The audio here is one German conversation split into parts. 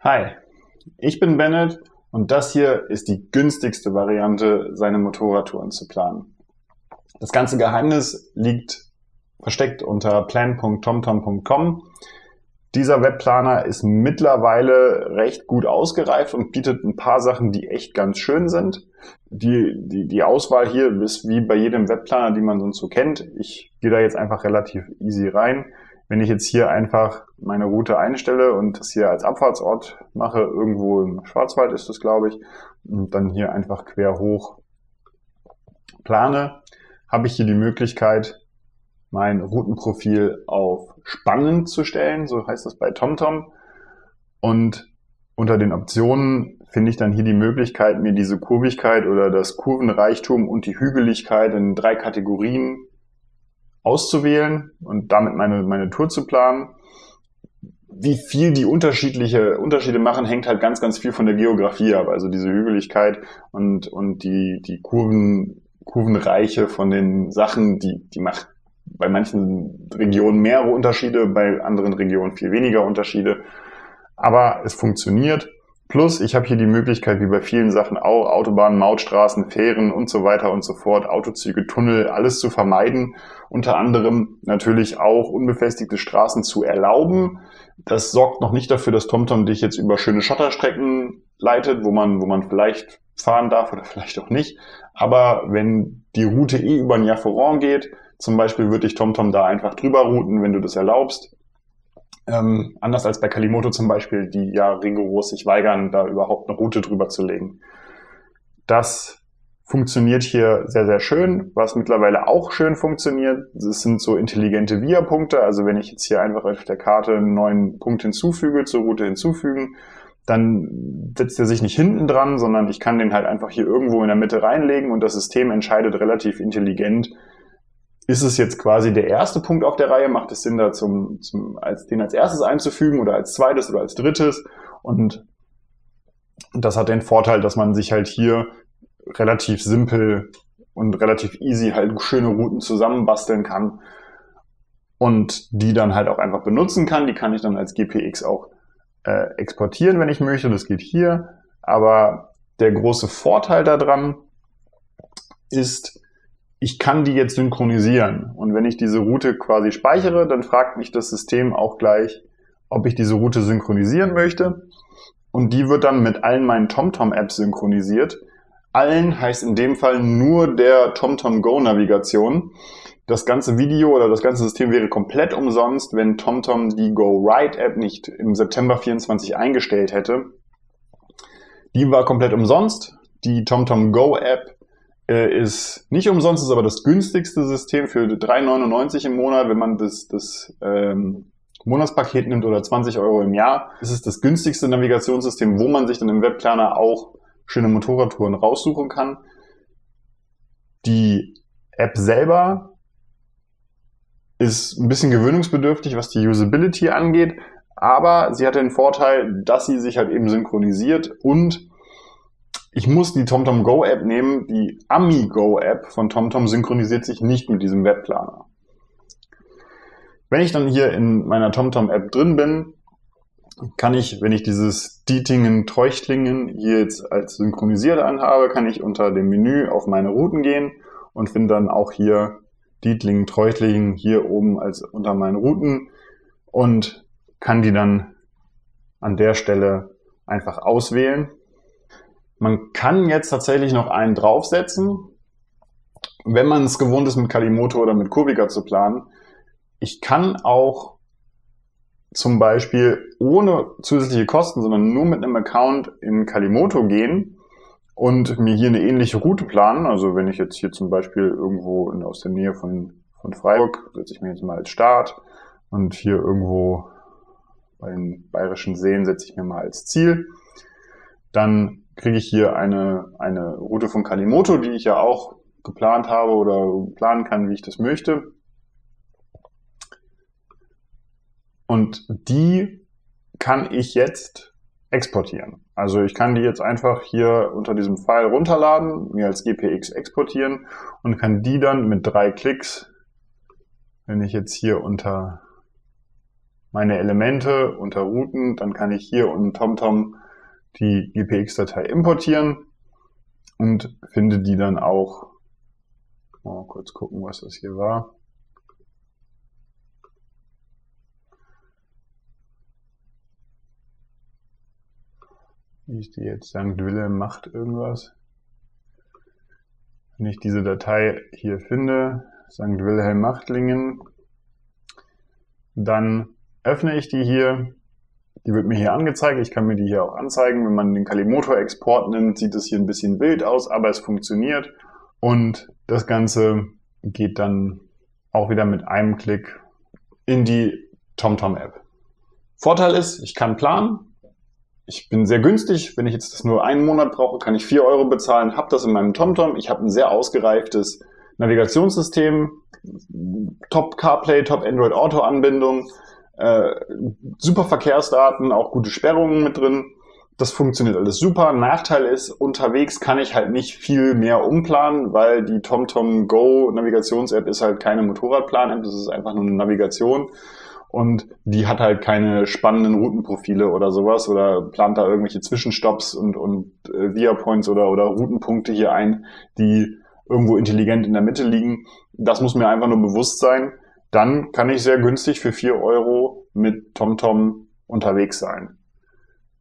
Hi, ich bin Bennett und das hier ist die günstigste Variante, seine Motorradtouren zu planen. Das ganze Geheimnis liegt versteckt unter plan.tomtom.com. Dieser Webplaner ist mittlerweile recht gut ausgereift und bietet ein paar Sachen, die echt ganz schön sind. Die Auswahl hier ist wie bei jedem Webplaner, die man sonst so kennt. Ich gehe da jetzt einfach relativ easy rein. Wenn ich jetzt hier einfach meine Route einstelle und das hier als Abfahrtsort mache, irgendwo im Schwarzwald ist das, glaube ich, und dann hier einfach quer hoch plane, habe ich hier die Möglichkeit, mein Routenprofil auf spannend zu stellen, so heißt das bei TomTom. Und unter den Optionen finde ich dann hier die Möglichkeit, mir diese Kurvigkeit oder das Kurvenreichtum und die Hügeligkeit in 3 Kategorien auszuwählen und damit meine Tour zu planen. Wie viel die Unterschiede machen, hängt halt ganz viel von der Geografie ab. Also diese Hügeligkeit und die Kurvenreiche von den Sachen, die macht bei manchen Regionen mehrere Unterschiede, bei anderen Regionen viel weniger Unterschiede. Aber es funktioniert. Plus, ich habe hier die Möglichkeit, wie bei vielen Sachen auch, Autobahnen, Mautstraßen, Fähren und so weiter und so fort, Autozüge, Tunnel, alles zu vermeiden. Unter anderem natürlich auch unbefestigte Straßen zu erlauben. Das sorgt noch nicht dafür, dass TomTom dich jetzt über schöne Schotterstrecken leitet, wo man vielleicht fahren darf oder vielleicht auch nicht. Aber wenn die Route über ein Jafferon geht, zum Beispiel würde ich TomTom da einfach drüber routen, wenn du das erlaubst. Anders als bei Kalimoto zum Beispiel, die ja rigoros sich weigern, da überhaupt eine Route drüber zu legen. Das funktioniert hier sehr schön. Was mittlerweile auch schön funktioniert, das sind so intelligente Via-Punkte. Also wenn ich jetzt hier einfach auf der Karte einen neuen Punkt hinzufüge, zur Route hinzufügen, dann setzt er sich nicht hinten dran, sondern ich kann den halt einfach hier irgendwo in der Mitte reinlegen und das System entscheidet relativ intelligent, ist es jetzt quasi der erste Punkt auf der Reihe, macht es Sinn, da den als erstes einzufügen oder als zweites oder als drittes. Und das hat den Vorteil, dass man sich halt hier relativ simpel und relativ easy halt schöne Routen zusammenbasteln kann und die dann halt auch einfach benutzen kann. Die kann ich dann als GPX auch exportieren, wenn ich möchte. Das geht hier. Aber der große Vorteil daran ist, ich kann die jetzt synchronisieren. Und wenn ich diese Route quasi speichere, dann fragt mich das System auch gleich, ob ich diese Route synchronisieren möchte. Und die wird dann mit allen meinen TomTom-Apps synchronisiert. Allen heißt in dem Fall nur der TomTom Go Navigation. Das ganze Video oder das ganze System wäre komplett umsonst, wenn TomTom die Go Ride App nicht im September 24 eingestellt hätte. Die war komplett umsonst. Die TomTom Go App ist nicht umsonst, ist aber das günstigste System für 3,99 im Monat, wenn man das Monatspaket nimmt oder 20 Euro im Jahr. Es ist das günstigste Navigationssystem, wo man sich dann im Webplaner auch schöne Motorradtouren raussuchen kann. Die App selber ist ein bisschen gewöhnungsbedürftig, was die Usability angeht, aber sie hat den Vorteil, dass sie sich halt eben synchronisiert und ich muss die TomTom Go App nehmen. Die AmiGo App von TomTom synchronisiert sich nicht mit diesem Webplaner. Wenn ich dann hier in meiner TomTom App drin bin, kann ich, wenn ich dieses Dietingen-Treuchtlingen hier jetzt als synchronisiert anhabe, kann ich unter dem Menü auf meine Routen gehen und finde dann auch hier Dietlingen-Treuchtlingen hier oben als unter meinen Routen und kann die dann an der Stelle einfach auswählen. Man kann jetzt tatsächlich noch einen draufsetzen, wenn man es gewohnt ist, mit Kalimoto oder mit Kurvica zu planen. Ich kann auch zum Beispiel ohne zusätzliche Kosten, sondern nur mit einem Account in Kalimoto gehen und mir hier eine ähnliche Route planen. Also wenn ich jetzt hier zum Beispiel irgendwo aus der Nähe von Freiburg, setze ich mir jetzt mal als Start und hier irgendwo bei den Bayerischen Seen setze ich mir mal als Ziel. Dann kriege ich hier eine Route von Kalimoto, die ich ja auch geplant habe oder planen kann, wie ich das möchte. Und die kann ich jetzt exportieren. Also ich kann die jetzt einfach hier unter diesem Pfeil runterladen, mir als GPX exportieren und kann die dann mit 3 Klicks, wenn ich jetzt hier unter meine Elemente unter Routen, dann kann ich hier unten TomTom die GPX-Datei importieren und finde die dann auch. Mal kurz gucken, was das hier war. Wie ist die jetzt? St. Wilhelm macht irgendwas. Wenn ich diese Datei hier finde, St. Wilhelm Machtlingen, dann öffne ich die hier. Die wird mir hier angezeigt. Ich kann mir die hier auch anzeigen. Wenn man den Kalimotor-Export nimmt, sieht es hier ein bisschen wild aus, aber es funktioniert. Und das Ganze geht dann auch wieder mit einem Klick in die TomTom-App. Vorteil ist, ich kann planen. Ich bin sehr günstig. Wenn ich jetzt das nur einen Monat brauche, kann ich 4 Euro bezahlen, habe das in meinem TomTom. Ich habe ein sehr ausgereiftes Navigationssystem, Top CarPlay, Top Android Auto Anbindung, super Verkehrsdaten, auch gute Sperrungen mit drin. Das funktioniert alles super. Nachteil ist, unterwegs kann ich halt nicht viel mehr umplanen, weil die TomTom Go Navigations-App ist halt keine Motorradplan-App, das ist einfach nur eine Navigation. Und die hat halt keine spannenden Routenprofile oder sowas oder plant da irgendwelche Zwischenstopps und Via-Points oder Routenpunkte hier ein, die irgendwo intelligent in der Mitte liegen. Das muss mir einfach nur bewusst sein. Dann kann ich sehr günstig für 4 Euro mit TomTom unterwegs sein.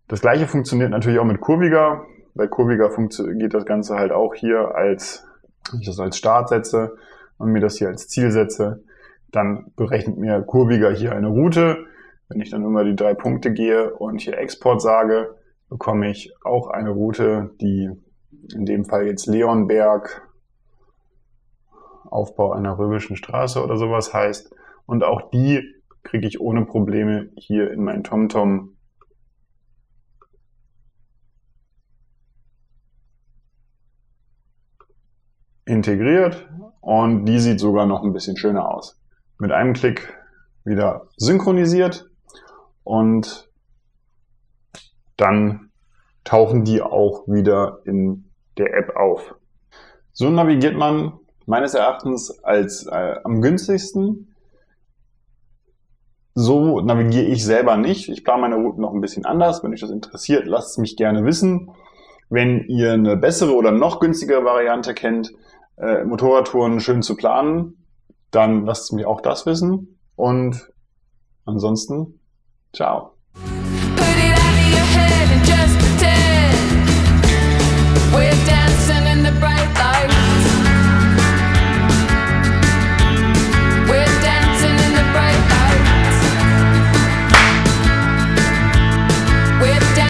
Das gleiche funktioniert natürlich auch mit Kurviga. Bei Kurviga geht das Ganze halt auch hier wenn ich das als Start setze und mir das hier als Ziel setze, dann berechnet mir Kurviga hier eine Route. Wenn ich dann immer die 3 Punkte gehe und hier Export sage, bekomme ich auch eine Route, die in dem Fall jetzt Leonberg, Aufbau einer römischen Straße oder sowas heißt. Und auch die kriege ich ohne Probleme hier in mein TomTom integriert und die sieht sogar noch ein bisschen schöner aus. Mit einem Klick wieder synchronisiert und dann tauchen die auch wieder in der App auf. So navigiert man meines Erachtens als am günstigsten. So navigiere ich selber nicht. Ich plane meine Routen noch ein bisschen anders. Wenn euch das interessiert, lasst es mich gerne wissen. Wenn ihr eine bessere oder noch günstigere Variante kennt, Motorradtouren schön zu planen, dann lasst es mich auch das wissen. Und ansonsten, ciao.